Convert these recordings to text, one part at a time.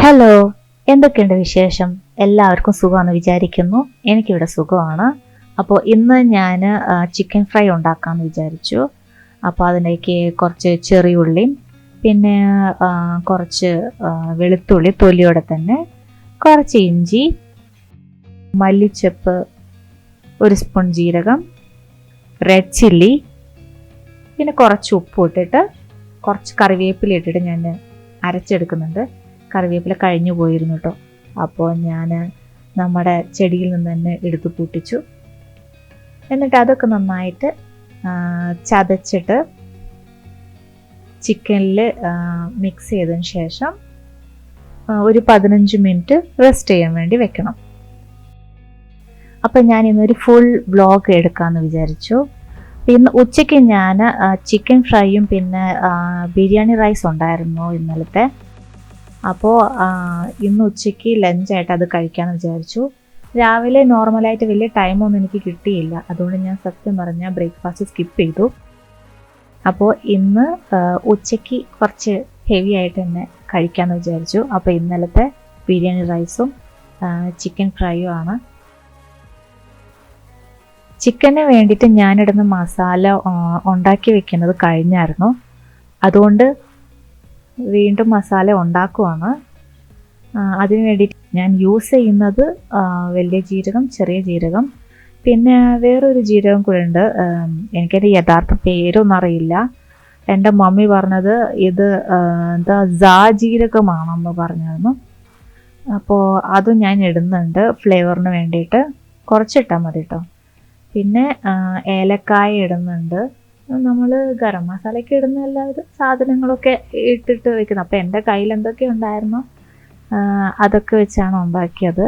Hello, എന്തൊക്കെയുണ്ട് വിശേഷം? എല്ലാവർക്കും സുഖമാണെന്ന് വിചാരിക്കുന്നു. എനിക്കിവിടെ സുഖമാണ്. അപ്പോൾ ഇന്ന് ഞാൻ ചിക്കൻ ഫ്രൈ ഉണ്ടാക്കാമെന്ന് വിചാരിച്ചു. അപ്പോൾ അതിലേക്ക് കുറച്ച് ചെറിയുള്ളിയും പിന്നെ കുറച്ച് വെളുത്തുള്ളി തൊലിയോടെ തന്നെ, കുറച്ച് ഇഞ്ചി, മല്ലിച്ചപ്പ്, ഒരു സ്പൂൺ ജീരകം, റെഡ് ചില്ലി, പിന്നെ കുറച്ച് ഉപ്പ് ഇട്ടിട്ട് കുറച്ച് കറിവേപ്പില ഇട്ടിട്ട് ഞാൻ അരച്ചെടുക്കുന്നുണ്ട്. കറിവേപ്പില കഴിഞ്ഞു പോയിരുന്നു കേട്ടോ. അപ്പോൾ ഞാൻ നമ്മുടെ ചെടിയിൽ നിന്ന് തന്നെ എടുത്ത് പൂട്ടിച്ചു. എന്നിട്ട് അതൊക്കെ നന്നായിട്ട് ചതച്ചിട്ട് ചിക്കനിൽ മിക്സ് ചെയ്തതിന് ശേഷം ഒരു 15 മിനിറ്റ് റെസ്റ്റ് ചെയ്യാൻ വേണ്ടി വെക്കണം. അപ്പം ഞാൻ ഇന്നൊരു ഫുൾ വ്ളോഗ് എടുക്കാമെന്ന് വിചാരിച്ചു. ഇന്ന് ഉച്ചയ്ക്ക് ഞാൻ ചിക്കൻ ഫ്രൈയും പിന്നെ ബിരിയാണി റൈസ് ഉണ്ടായിരുന്നു ഇന്നലത്തെ. അപ്പോൾ ഇന്ന് ഉച്ചയ്ക്ക് ലഞ്ചായിട്ട് അത് കഴിക്കാമെന്ന് വിചാരിച്ചു. രാവിലെ നോർമലായിട്ട് വലിയ ടൈമൊന്നും എനിക്ക് കിട്ടിയില്ല. അതുകൊണ്ട് ഞാൻ സത്യം പറഞ്ഞാൽ ബ്രേക്ക്ഫാസ്റ്റ് സ്കിപ്പ് ചെയ്തു. അപ്പോൾ ഇന്ന് ഉച്ചയ്ക്ക് കുറച്ച് ഹെവി ആയിട്ട് തന്നെ കഴിക്കാമെന്ന് വിചാരിച്ചു. അപ്പോൾ ഇന്നലത്തെ ബിരിയാണി റൈസും ചിക്കൻ ഫ്രൈയും ആണ്. ചിക്കന് വേണ്ടിയിട്ട് ഞാനിടുന്ന മസാല ഉണ്ടാക്കി വെക്കുന്നത് കഴിഞ്ഞായിരുന്നു. അതുകൊണ്ട് വീണ്ടും മസാല ഉണ്ടാക്കുവാണ്. അതിന് വേണ്ടിയിട്ട് ഞാൻ യൂസ് ചെയ്യുന്നത് വലിയ ജീരകം, ചെറിയ ജീരകം, പിന്നെ വേറൊരു ജീരകം കൂടെ ഉണ്ട്. എനിക്കതിൻ്റെ യഥാർത്ഥ പേരൊന്നും അറിയില്ല. എൻ്റെ മമ്മി പറഞ്ഞത് ഇത് എന്താ ജീരകമാണെന്ന് പറഞ്ഞായിരുന്നു. അപ്പോൾ അതും ഞാൻ ഇടുന്നുണ്ട് ഫ്ലേവറിന് വേണ്ടിയിട്ട്. കുറച്ചിട്ടാൽ മതി കേട്ടോ. പിന്നെ ഏലക്കായ ഇടുന്നുണ്ട്. നമ്മൾ ഗരം മസാലയൊക്കെ ഇടുന്ന എല്ലാവരും സാധനങ്ങളൊക്കെ ഇട്ടിട്ട് വെക്കുന്നത്. അപ്പോൾ എൻ്റെ കയ്യിൽ എന്തൊക്കെ ഉണ്ടായിരുന്നോ അതൊക്കെ വെച്ചാണ് ഉണ്ടാക്കിയത്.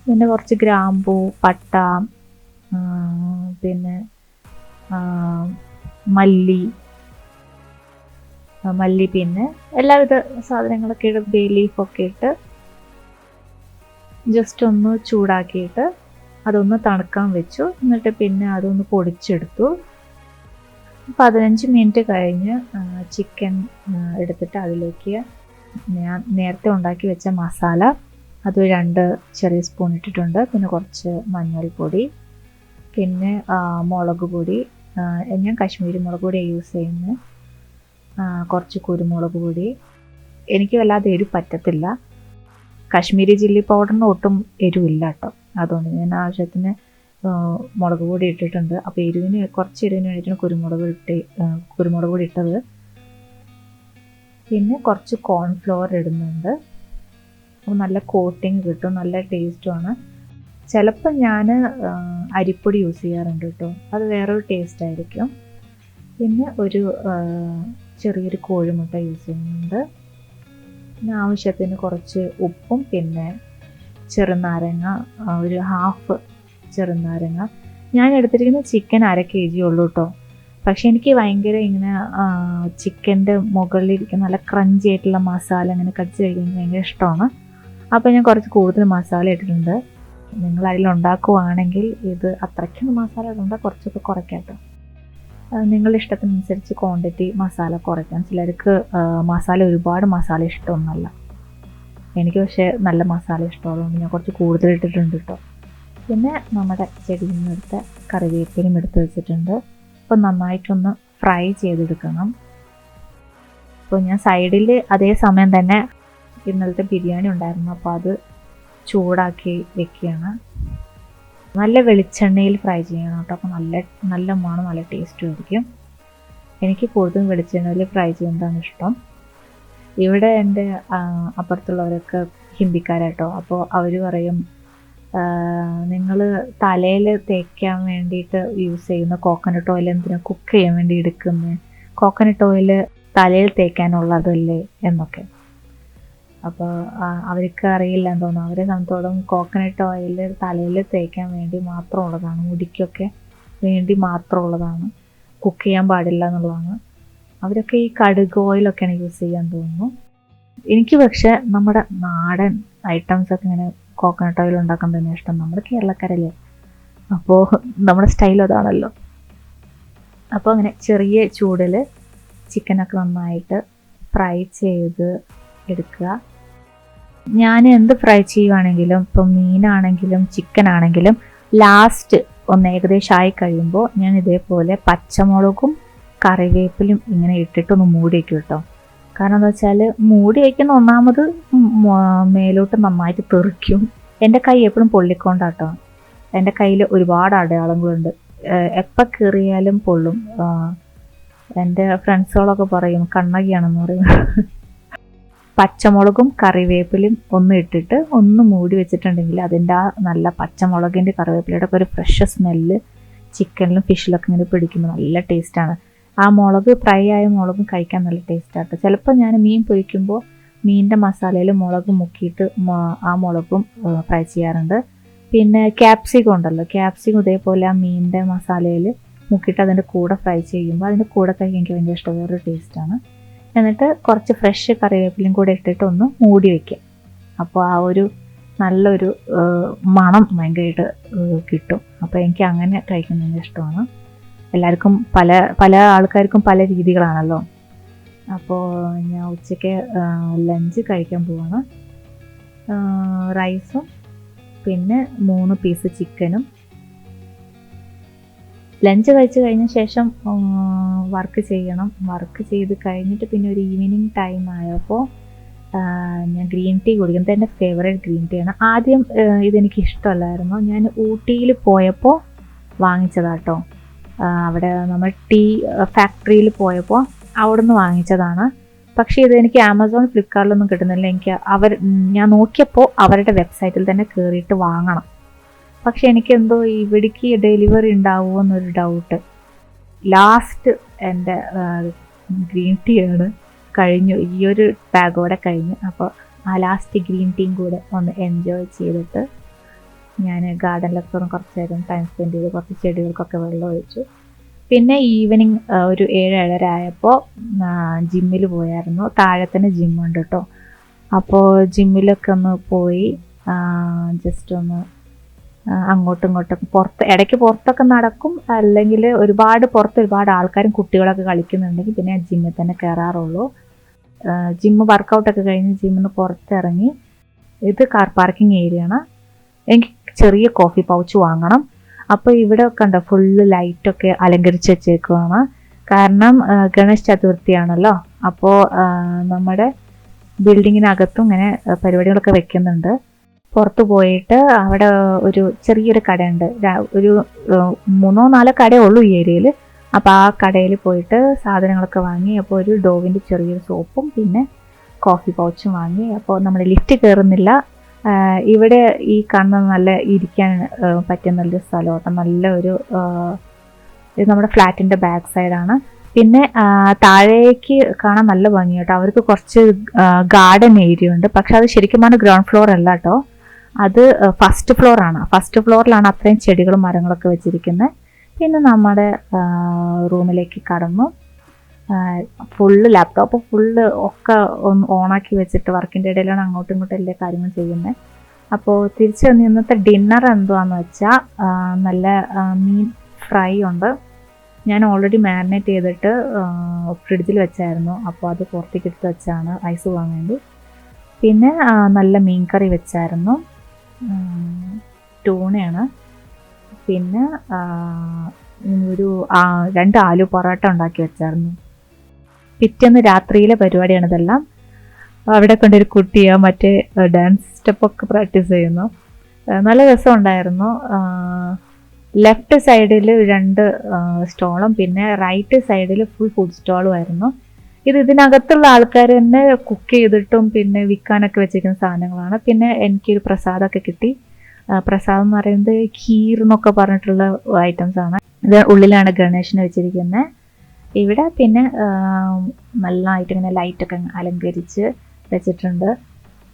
പിന്നെ കുറച്ച് ഗ്രാമ്പൂ, പട്ട, പിന്നെ മല്ലി പിന്നെ എല്ലാവിധ സാധനങ്ങളൊക്കെ ഇട്ട് ബേ ലീഫൊക്കെ ഇട്ട് ജസ്റ്റ് ഒന്ന് ചൂടാക്കിയിട്ട് അതൊന്ന് തണുക്കാൻ വെച്ചു. എന്നിട്ട് പിന്നെ അതൊന്ന് പൊടിച്ചെടുത്തു. 15 മിനിറ്റ് കഴിഞ്ഞ് ചിക്കൻ എടുത്തിട്ട് അതിലേക്ക് ഞാൻ നേരത്തെ ഉണ്ടാക്കി വെച്ച മസാല അത് 2 ചെറിയ സ്പൂൺ ഇട്ടിട്ടുണ്ട്. പിന്നെ കുറച്ച് മഞ്ഞൾപ്പൊടി, പിന്നെ മുളക് പൊടി, ഞാൻ കാശ്മീരി മുളക് പൊടിയാണ് യൂസ് ചെയ്യുന്നത്. കുറച്ച് കുരുമുളക് പൊടി. എനിക്ക് വല്ലാതെ എരിവ് പറ്റത്തില്ല. കാശ്മീരി ചില്ലി പൗഡറിന് ഒട്ടും എരിവില്ല കേട്ടോ. അതുകൊണ്ട് ഞാൻ ആവശ്യത്തിന് മുളക് പൊടി ഇട്ടിട്ടുണ്ട്. അപ്പോൾ കുറച്ച് എരിവിന് വേണ്ടിയിട്ടാണ് കുരുമുളക് പൊടി ഇട്ടത്. പിന്നെ കുറച്ച് കോൺഫ്ലവർ ഇടുന്നുണ്ട്. അപ്പോൾ നല്ല കോട്ടിങ് കിട്ടും, നല്ല ടേസ്റ്റുമാണ്. ചിലപ്പോൾ ഞാൻ അരിപ്പൊടി യൂസ് ചെയ്യാറുണ്ട് കേട്ടോ. അത് വേറൊരു ടേസ്റ്റ് ആയിരിക്കും. പിന്നെ ഒരു ചെറിയൊരു കോഴിമുട്ട യൂസ് ചെയ്യുന്നുണ്ട്. പിന്നെ ആവശ്യത്തിന് കുറച്ച് ഉപ്പും പിന്നെ ചെറുനാരങ്ങ, ഒരു ഹാഫ് ചെറുനാരങ്ങ. ഞാൻ എടുത്തിരിക്കുന്ന ചിക്കൻ 1/2 kg ഉള്ളൂ കേട്ടോ. പക്ഷെ എനിക്ക് ഭയങ്കര ഇങ്ങനെ ചിക്കൻ്റെ മുകളിലിരിക്കുന്ന നല്ല ക്രഞ്ചി ആയിട്ടുള്ള മസാല ഇങ്ങനെ കടിച്ച് കഴിക്കുന്നത് ഭയങ്കര ഇഷ്ടമാണ്. അപ്പോൾ ഞാൻ കുറച്ച് കൂടുതൽ മസാല ഇട്ടിട്ടുണ്ട്. നിങ്ങൾ അതിലുണ്ടാക്കുവാണെങ്കിൽ ഇത് അത്രയ്ക്കൊന്നും മസാല ഇടണ്ട, കുറച്ചൊക്കെ കുറയ്ക്കാം കേട്ടോ. നിങ്ങളുടെ ഇഷ്ടത്തിനനുസരിച്ച് ക്വാണ്ടിറ്റി മസാല കുറയ്ക്കാം. ചിലർക്ക് മസാല ഒരുപാട് മസാല ഇഷ്ടമൊന്നുമല്ല. എനിക്ക് പക്ഷേ നല്ല മസാല ഇഷ്ടമുള്ളതുകൊണ്ട് ഞാൻ കുറച്ച് കൂടുതൽ ഇട്ടിട്ടുണ്ട് കേട്ടോ. പിന്നെ നമ്മുടെ ചെടിയിൽ നിന്ന് എടുത്ത കറിവേപ്പിലയും എടുത്ത് വെച്ചിട്ടുണ്ട്. അപ്പോൾ നന്നായിട്ടൊന്ന് ഫ്രൈ ചെയ്തെടുക്കണം. അപ്പോൾ ഞാൻ സൈഡിൽ അതേ സമയം തന്നെ ഇന്നലത്തെ ബിരിയാണി ഉണ്ടായിരുന്നു. അപ്പോൾ അത് ചൂടാക്കി വെക്കുകയാണ്. നല്ല വെളിച്ചെണ്ണയിൽ ഫ്രൈ ചെയ്യണം കേട്ടോ. അപ്പോൾ നല്ല മണം, നല്ല ടേസ്റ്റും ആയിരിക്കും. എനിക്ക് കൂടുതലും വെളിച്ചെണ്ണയിൽ ഫ്രൈ ചെയ്യുന്നതാണ് ഇഷ്ടം. ഇവിടെ എൻ്റെ അപ്പുറത്തുള്ളവരൊക്കെ ഹിന്ദിക്കാരാട്ടോ. അപ്പോൾ അവർ പറയും നിങ്ങൾ തലയിൽ തേക്കാൻ വേണ്ടിയിട്ട് യൂസ് ചെയ്യുന്ന കോക്കനട്ട് ഓയിൽ എന്തിനാണ് കുക്ക് ചെയ്യാൻ വേണ്ടി എടുക്കുന്നത്? കോക്കനട്ട് ഓയിൽ തലയിൽ തേക്കാനുള്ളതല്ലേ എന്നൊക്കെ. അപ്പോൾ അവർക്ക് അറിയില്ല എന്ന് തോന്നുന്നു. അവരെ സംബന്ധിച്ചോളം കോക്കനട്ട് ഓയിൽ തലയിൽ തേക്കാൻ വേണ്ടി മാത്രമുള്ളതാണ്, മുടിക്കൊക്കെ വേണ്ടി മാത്രമുള്ളതാണ്, കുക്ക് ചെയ്യാൻ പാടില്ല എന്നുള്ളതാണ്. അവരൊക്കെ ഈ കടുക് ഓയിലൊക്കെയാണ് യൂസ് ചെയ്യാൻ തോന്നുന്നു. എനിക്ക് പക്ഷേ നമ്മുടെ നാടൻ ഐറ്റംസൊക്കെ ഇങ്ങനെ കോക്കനട്ട് ഓയിൽ ഉണ്ടാക്കാൻ തന്നെ ഇഷ്ടം. നമ്മുടെ കേരളക്കാരല്ലേ, അപ്പോൾ നമ്മുടെ സ്റ്റൈൽ അതാണല്ലോ. അപ്പോൾ അങ്ങനെ ചെറിയ ചൂടിൽ ചിക്കനൊക്കെ നന്നായിട്ട് ഫ്രൈ ചെയ്ത് എടുക്കുക. ഞാൻ എന്ത് ഫ്രൈ ചെയ്യുവാണെങ്കിലും ഇപ്പം മീനാണെങ്കിലും ചിക്കൻ ആണെങ്കിലും ലാസ്റ്റ് ഒന്ന് ഏകദേശം ആയി കഴിയുമ്പോൾ ഞാൻ ഇതേപോലെ പച്ചമുളകും കറിവേപ്പിലും ഇങ്ങനെ ഇട്ടിട്ടൊന്ന് മൂടി വയ്ക്കും കേട്ടോ. കാരണം എന്താ വെച്ചാൽ മൂടി വയ്ക്കുന്ന ഒന്നാമത് മേലോട്ട് നന്നായിട്ട് തെറിക്കും. എൻ്റെ കൈ എപ്പോഴും പൊള്ളിക്കൊണ്ടാട്ടോ. എൻ്റെ കയ്യിൽ ഒരുപാട് അടയാളങ്ങളുണ്ട്, എപ്പോൾ കീറിയാലും പൊള്ളും. എൻ്റെ ഫ്രണ്ട്സുകളൊക്കെ പറയും കണ്ണകിയാണെന്ന് പറയും. പച്ചമുളകും കറിവേപ്പിലും ഒന്ന് ഇട്ടിട്ട് ഒന്ന് മൂടി വെച്ചിട്ടുണ്ടെങ്കിൽ അതിൻ്റെ ആ നല്ല പച്ചമുളകിൻ്റെ കറിവേപ്പിലയുടെ ഒക്കെ ഒരു ഫ്രഷ് സ്മെല്ല് ചിക്കനിലും ഫിഷിലൊക്കെ ഇങ്ങനെ പിടിക്കുമ്പോൾ നല്ല ടേസ്റ്റാണ്. ആ മുളക് ഫ്രൈ ആയ മുളകും കഴിക്കാൻ നല്ല ടേസ്റ്റാട്ടോ. ചിലപ്പോൾ ഞാൻ മീൻ പൊരിക്കുമ്പോൾ മീനിൻ്റെ മസാലയിൽ മുളക് മുക്കിയിട്ട് ആ മുളകും ഫ്രൈ ചെയ്യാറുണ്ട്. പിന്നെ ക്യാപ്സിക്കം ഉണ്ടല്ലോ, ക്യാപ്സിക്കം ഇതേപോലെ ആ മീനിൻ്റെ മസാലയിൽ മുക്കിയിട്ട് അതിൻ്റെ കൂടെ ഫ്രൈ ചെയ്യുമ്പോൾ അതിൻ്റെ കൂടെ കഴിക്കാൻ എനിക്ക് ഭയങ്കര ഇഷ്ടം, വേറൊരു ടേസ്റ്റാണ്. എന്നിട്ട് കുറച്ച് ഫ്രഷ് കറിവേപ്പിലയും കൂടെ ഇട്ടിട്ട് ഒന്ന് മൂടി വയ്ക്കുക. അപ്പോൾ ആ ഒരു നല്ലൊരു മണം ഭയങ്കരമായിട്ട് കിട്ടും. അപ്പോൾ എനിക്ക് അങ്ങനെ കഴിക്കുന്നത് ഇഷ്ടമാണ്. എല്ലാവർക്കും പല ആൾക്കാർക്കും പല രീതികളാണല്ലോ. അപ്പോൾ ഞാൻ ഉച്ചയ്ക്ക് ലഞ്ച് കഴിക്കാൻ പോവാണ്. റൈസും പിന്നെ 3 പീസ് ചിക്കനും. ലഞ്ച് കഴിച്ച് കഴിഞ്ഞ ശേഷം വർക്ക് ചെയ്യണം. വർക്ക് ചെയ്ത് കഴിഞ്ഞിട്ട് പിന്നെ ഒരു ഈവനിങ് ടൈം ആയപ്പോൾ ഞാൻ ഗ്രീൻ ടീ കുടിക്കുന്നത് എൻ്റെ ഫേവറേറ്റ് ഗ്രീൻ ടീ ആണ്. ആദ്യം ഇതെനിക്ക് ഇഷ്ടമല്ലായിരുന്നു. ഞാൻ ഊട്ടിയിൽ പോയപ്പോൾ വാങ്ങിച്ചതാട്ടോ. അവിടെ നമ്മൾ ടീ ഫാക്ടറിയിൽ പോയപ്പോൾ അവിടെ നിന്ന് വാങ്ങിച്ചതാണ്. പക്ഷേ ഇതെനിക്ക് ആമസോൺ ഫ്ലിപ്കാർട്ടിലൊന്നും കിട്ടുന്നില്ല. ഞാൻ നോക്കിയപ്പോൾ അവരുടെ വെബ്സൈറ്റിൽ തന്നെ കയറിയിട്ട് വാങ്ങണം. പക്ഷെ എനിക്കെന്തോ ഇവിടേക്ക് ഡെലിവറി ഉണ്ടാവുമോ എന്നൊരു ഡൗട്ട്. ലാസ്റ്റ് എൻ്റെ ഗ്രീൻ ടീ ആണ് കഴിഞ്ഞു, ഈ ഒരു ബാഗോടെ കഴിഞ്ഞു. അപ്പോൾ ആ ലാസ്റ്റ് ഗ്രീൻ ടീയും കൂടെ ഒന്ന് എൻജോയ് ചെയ്തിട്ട് ഞാൻ ഗാർഡനിലൊക്കെ ഒന്ന് കുറച്ച് നേരം ടൈം സ്പെൻഡ് ചെയ്ത് കുറച്ച് ചെടികൾക്കൊക്കെ വെള്ളം ഒഴിച്ചു. പിന്നെ ഈവനിങ് ഒരു 7-7:30 ആയപ്പോൾ ജിമ്മിൽ പോയായിരുന്നു. താഴെ തന്നെ ജിമ്മുണ്ട് കേട്ടോ. അപ്പോൾ ജിമ്മിലൊക്കെ ഒന്ന് പോയി ജസ്റ്റ് ഒന്ന് അങ്ങോട്ടും ഇങ്ങോട്ടും ഇടയ്ക്ക് പുറത്തൊക്കെ നടക്കും. അല്ലെങ്കിൽ ഒരുപാട് ആൾക്കാരും കുട്ടികളൊക്കെ കളിക്കുന്നുണ്ടെങ്കിൽ പിന്നെ ജിമ്മിൽ തന്നെ കയറാറുള്ളൂ. ജിമ്മ് വർക്കൗട്ടൊക്കെ കഴിഞ്ഞ് ജിമ്മിൽ നിന്ന് പുറത്തിറങ്ങി ഇത് കാർ പാർക്കിംഗ് ഏരിയ ആണ്. എനിക്ക് ചെറിയ കോഫി പൗച്ച് വാങ്ങണം. അപ്പോൾ ഇവിടെ കണ്ടോ ഫുള്ള് ലൈറ്റൊക്കെ അലങ്കരിച്ച് വെച്ചേക്കുവാണ്. കാരണം ഗണേശ് ചതുർത്ഥിയാണല്ലോ. അപ്പോൾ നമ്മുടെ ബിൽഡിങ്ങിനകത്തും ഇങ്ങനെ പരിപാടികളൊക്കെ വെക്കുന്നുണ്ട്. പുറത്ത് പോയിട്ട് അവിടെ ഒരു ചെറിയൊരു കടയുണ്ട്. ഒരു 3-4 കടയേ ഉള്ളൂ ഈ ഏരിയയിൽ. അപ്പോൾ ആ കടയിൽ പോയിട്ട് സാധനങ്ങളൊക്കെ വാങ്ങി. അപ്പോൾ ഒരു ഡോവിൻ്റെ ചെറിയൊരു സോപ്പും പിന്നെ കോഫി പൗച്ചും വാങ്ങി. അപ്പോൾ നമ്മൾ ലിഫ്റ്റ് കയറുന്നില്ല. ഇവിടെ ഈ കാണുന്ന നല്ല ഇരിക്കാൻ പറ്റിയ നല്ലൊരു സ്ഥലമാണ്. നല്ലൊരു ഇത് നമ്മുടെ ഫ്ലാറ്റിൻ്റെ ബാക്ക് സൈഡാണ്. പിന്നെ താഴേക്ക് കാണാൻ നല്ല ഭംഗി കേട്ടോ. അവർക്ക് കുറച്ച് ഗാർഡൻ ഏരിയ ഉണ്ട്. പക്ഷെ അത് ശരിക്കും പറഞ്ഞാൽ ഗ്രൗണ്ട് ഫ്ലോർ അല്ല കേട്ടോ, അത് ഫസ്റ്റ് ഫ്ലോറാണ്. ഫസ്റ്റ് ഫ്ലോറിലാണ് അത്രയും ചെടികളും മരങ്ങളൊക്കെ വെച്ചിരിക്കുന്നത്. പിന്നെ നമ്മുടെ റൂമിലേക്ക് കടന്നു. ഫുള്ള് ലാപ്ടോപ്പ് ഫുള്ള് ഒക്കെ ഒന്ന് ഓണാക്കി വെച്ചിട്ട് വർക്കിൻ്റെ ഇടയിലാണ് അങ്ങോട്ടും ഇങ്ങോട്ടും എല്ലാ കാര്യങ്ങളും ചെയ്യുന്നത്. അപ്പോൾ തിരിച്ച് വന്ന് ഇന്നത്തെ ഡിന്നർ എന്തുവാന്ന് വെച്ചാൽ നല്ല മീൻ ഫ്രൈ ഉണ്ട്. ഞാൻ ഓൾറെഡി മാരിനേറ്റ് ചെയ്തിട്ട് ഫ്രിഡ്ജിൽ വെച്ചായിരുന്നു. അപ്പോൾ അത് പുറത്തേക്ക് എടുത്ത് വെച്ചാണ് ഐസ് പോകാൻ വേണ്ടി. പിന്നെ നല്ല മീൻ കറി വെച്ചായിരുന്നു, ടൂണയാണ്. പിന്നെ ഒരു 2 ആലു പൊറോട്ട ഉണ്ടാക്കി വെച്ചായിരുന്നു. പിറ്റേന്ന് രാത്രിയിലെ പരിപാടിയാണ് ഇതെല്ലാം. അവിടെ കൊണ്ടൊരു കുട്ടിയാ മറ്റേ ഡാൻസ് സ്റ്റെപ്പൊക്കെ പ്രാക്ടീസ് ചെയ്യുന്നു. നല്ല രസമുണ്ടായിരുന്നു. ലെഫ്റ്റ് സൈഡിൽ 2 സ്റ്റോളും പിന്നെ റൈറ്റ് സൈഡിൽ ഫുൾ ഫുഡ് സ്റ്റോളും ആയിരുന്നു. ഇതിനകത്തുള്ള ആൾക്കാർ തന്നെ കുക്ക് ചെയ്തിട്ടും പിന്നെ വിൽക്കാനൊക്കെ വെച്ചിരിക്കുന്ന സാധനങ്ങളാണ്. പിന്നെ എനിക്കൊരു പ്രസാദമൊക്കെ കിട്ടി. പ്രസാദം എന്ന് പറയുന്നത് ഖീർ എന്നൊക്കെ പറഞ്ഞിട്ടുള്ള ഐറ്റംസാണ്. ഇത് ഉള്ളിലാണ് ഗണേശനെ വെച്ചിരിക്കുന്നത്. ഇവിടെ പിന്നെ നല്ലതായിട്ട് ഇങ്ങനെ ലൈറ്റൊക്കെ അലങ്കരിച്ച് വെച്ചിട്ടുണ്ട്.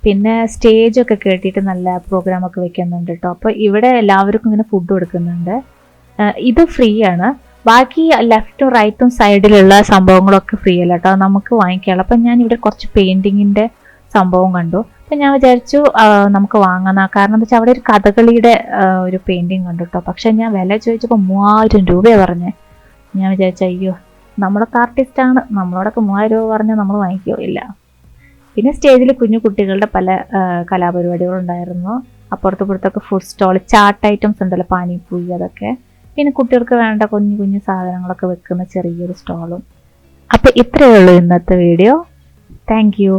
പിന്നെ സ്റ്റേജൊക്കെ കേട്ടിട്ട് നല്ല പ്രോഗ്രാമൊക്കെ വെക്കുന്നുണ്ട് കേട്ടോ. അപ്പോൾ ഇവിടെ എല്ലാവർക്കും ഇങ്ങനെ ഫുഡ് കൊടുക്കുന്നുണ്ട്. ഇത് ഫ്രീ ആണ്. ബാക്കി ലെഫ്റ്റും റൈറ്റും സൈഡിലുള്ള സംഭവങ്ങളൊക്കെ ഫ്രീ അല്ല കേട്ടോ, നമുക്ക് വാങ്ങിക്കാനുള്ളൂ. അപ്പം ഞാൻ ഇവിടെ കുറച്ച് പെയിൻറ്റിങ്ങിൻ്റെ സംഭവം കണ്ടു. അപ്പം ഞാൻ വിചാരിച്ചു നമുക്ക് വാങ്ങാം. കാരണം എന്താ വെച്ചാൽ അവിടെ ഒരു കഥകളിയുടെ ഒരു പെയിൻറ്റിങ് കണ്ടു കേട്ടോ. പക്ഷെ ഞാൻ വില ചോദിച്ചപ്പോൾ 3000 രൂപയാണ് പറഞ്ഞത്. ഞാൻ വിചാരിച്ചു അയ്യോ നമ്മളൊക്കെ ആർട്ടിസ്റ്റാണ്, നമ്മളോടൊക്കെ 3000 രൂപ പറഞ്ഞാൽ നമ്മൾ വാങ്ങിക്കുകയോ ഇല്ല. പിന്നെ സ്റ്റേജിൽ കുഞ്ഞു കുട്ടികളുടെ പല കലാപരിപാടികളുണ്ടായിരുന്നു. അപ്പുറത്തൊക്കെ ഫുഡ് സ്റ്റോൾ, ചാട്ട് ഐറ്റംസ് ഉണ്ടല്ലോ, പാനിപ്പൂരി അതൊക്കെ. പിന്നെ കുട്ടികൾക്ക് വേണ്ട കുഞ്ഞു കുഞ്ഞു സാധനങ്ങളൊക്കെ വെക്കുന്ന ചെറിയൊരു സ്റ്റോളും. അപ്പോൾ ഇത്രയേ ഉള്ളൂ ഇന്നത്തെ വീഡിയോ. Thank you.